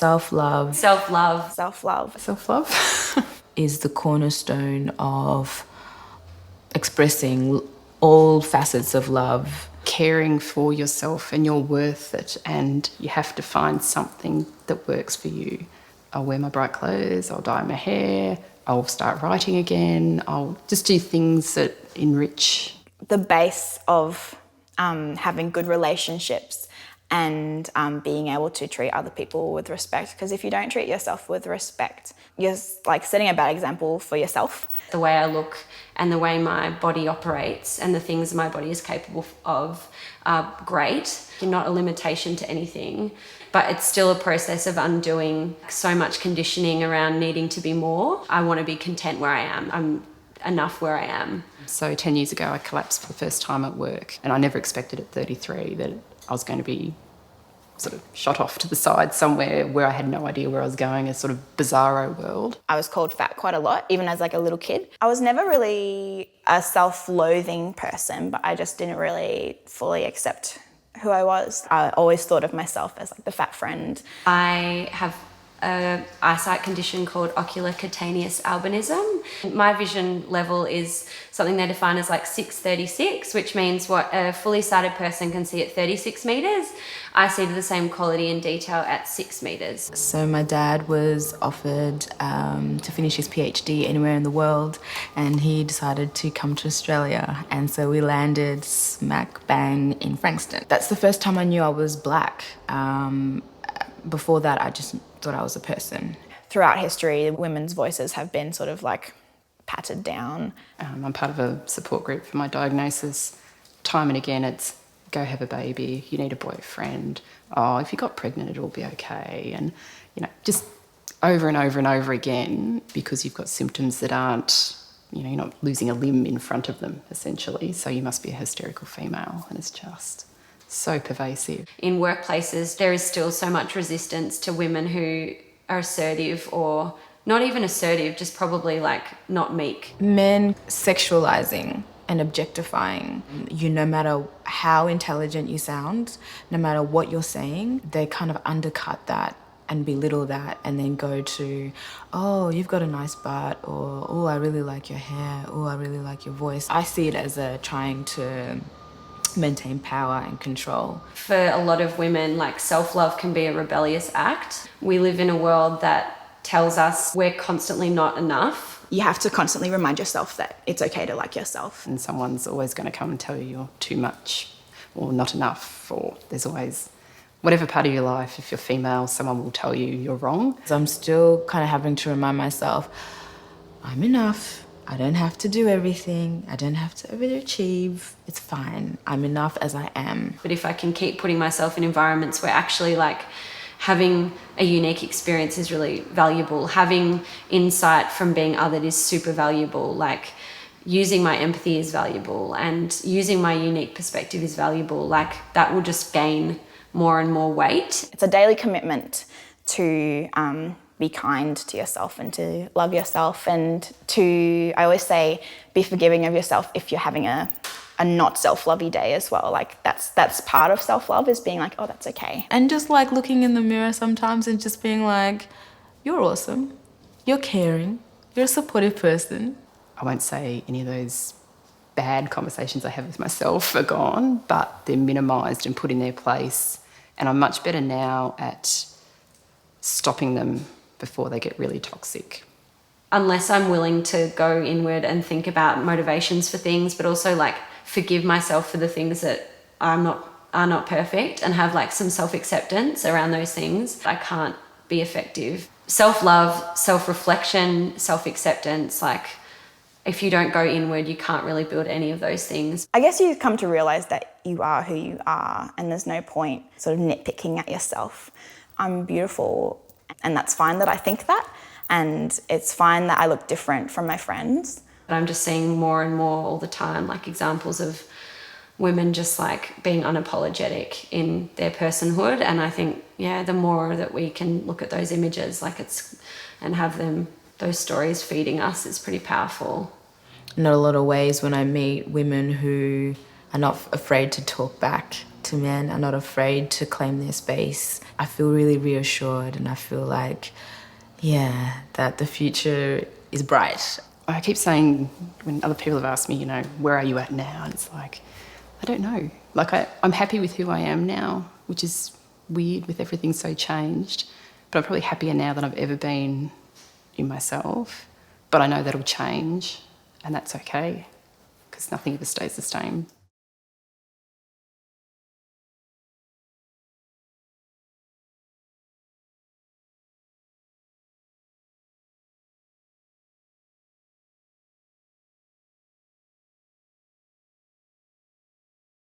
Self-love. Self-love. Self-love. Self-love is the cornerstone of expressing all facets of love. Caring for yourself, and you're worth it, and you have to find something that works for you. I'll wear my bright clothes, I'll dye my hair, I'll start writing again, I'll just do things that enrich. The base of having good relationships and being able to treat other people with respect, because if you don't treat yourself with respect, you're like setting a bad example for yourself. The way I look and the way my body operates and the things my body is capable of are great. You're not a limitation to anything, but it's still a process of undoing so much conditioning around needing to be more. I want to be content where I am. I'm enough where I am. So 10 years ago I collapsed for the first time at work, and I never expected at 33 that I was going to be sort of shot off to the side somewhere where I had no idea where I was going, a sort of bizarro world. I was called fat quite a lot, even as like a little kid. I was never really a self-loathing person, but I just didn't really fully accept who I was. I always thought of myself as like the fat friend. I have an eyesight condition called ocular cutaneous albinism. My vision level is something they define as like 636, which means what a fully sighted person can see at 36 metres. I see to the same quality and detail at 6 metres. So my dad was offered to finish his PhD anywhere in the world, and he decided to come to Australia, and so we landed smack bang in Frankston. That's the first time I knew I was black. Before that, I just thought I was a person. Throughout history, women's voices have been sort of like patted down. I'm part of a support group for my diagnosis. Time and again, it's go have a baby, you need a boyfriend, oh, if you got pregnant, it'll be okay. And, you know, just over and over and over again, because you've got symptoms that aren't, you know, you're not losing a limb in front of them, essentially. So you must be a hysterical female, and it's just so pervasive. In workplaces, there is still so much resistance to women who are assertive, or not even assertive, just probably like not meek. Men sexualizing and objectifying you, no matter how intelligent you sound, no matter what you're saying, they kind of undercut that and belittle that, and then go to, oh, you've got a nice butt, or oh, I really like your hair, oh, I really like your voice. I see it as a trying to maintain power and control. For a lot of women, like self-love can be a rebellious act. We live in a world that tells us we're constantly not enough. You have to constantly remind yourself that it's okay to like yourself. And someone's always going to come and tell you you're too much or not enough, or there's always, whatever part of your life, if you're female, someone will tell you you're wrong. So I'm still kind of having to remind myself, I'm enough. I don't have to do everything. I don't have to overachieve. It's fine. I'm enough as I am. But if I can keep putting myself in environments where actually like having a unique experience is really valuable, having insight from being othered is super valuable, like using my empathy is valuable, and using my unique perspective is valuable, like that will just gain more and more weight. It's a daily commitment to be kind to yourself and to love yourself, and to, I always say, be forgiving of yourself if you're having a not self-lovey day as well. Like that's part of self-love, is being like, oh, that's okay. And just like looking in the mirror sometimes and just being like, you're awesome, you're caring, you're a supportive person. I won't say any of those bad conversations I have with myself are gone, but they're minimised and put in their place. And I'm much better now at stopping them before they get really toxic. Unless I'm willing to go inward and think about motivations for things, but also like forgive myself for the things that are not perfect, and have like some self-acceptance around those things, I can't be effective. Self-love, self-reflection, self-acceptance, like if you don't go inward, you can't really build any of those things. I guess you come to realise that you are who you are, and there's no point sort of nitpicking at yourself. I'm beautiful, and that's fine that I think that, and it's fine that I look different from my friends. But I'm just seeing more and more all the time, like examples of women just like being unapologetic in their personhood. And I think, yeah, the more that we can look at those images, like and have them, those stories feeding us, is pretty powerful. Not a lot of ways when I meet women who are not afraid to talk back to men, are not afraid to claim their space. I feel really reassured, and I feel like, yeah, that the future is bright. I keep saying, when other people have asked me, you know, where are you at now? And it's like, I don't know. Like, I'm happy with who I am now, which is weird with everything so changed. But I'm probably happier now than I've ever been in myself. But I know that'll change, and that's okay, because nothing ever stays the same.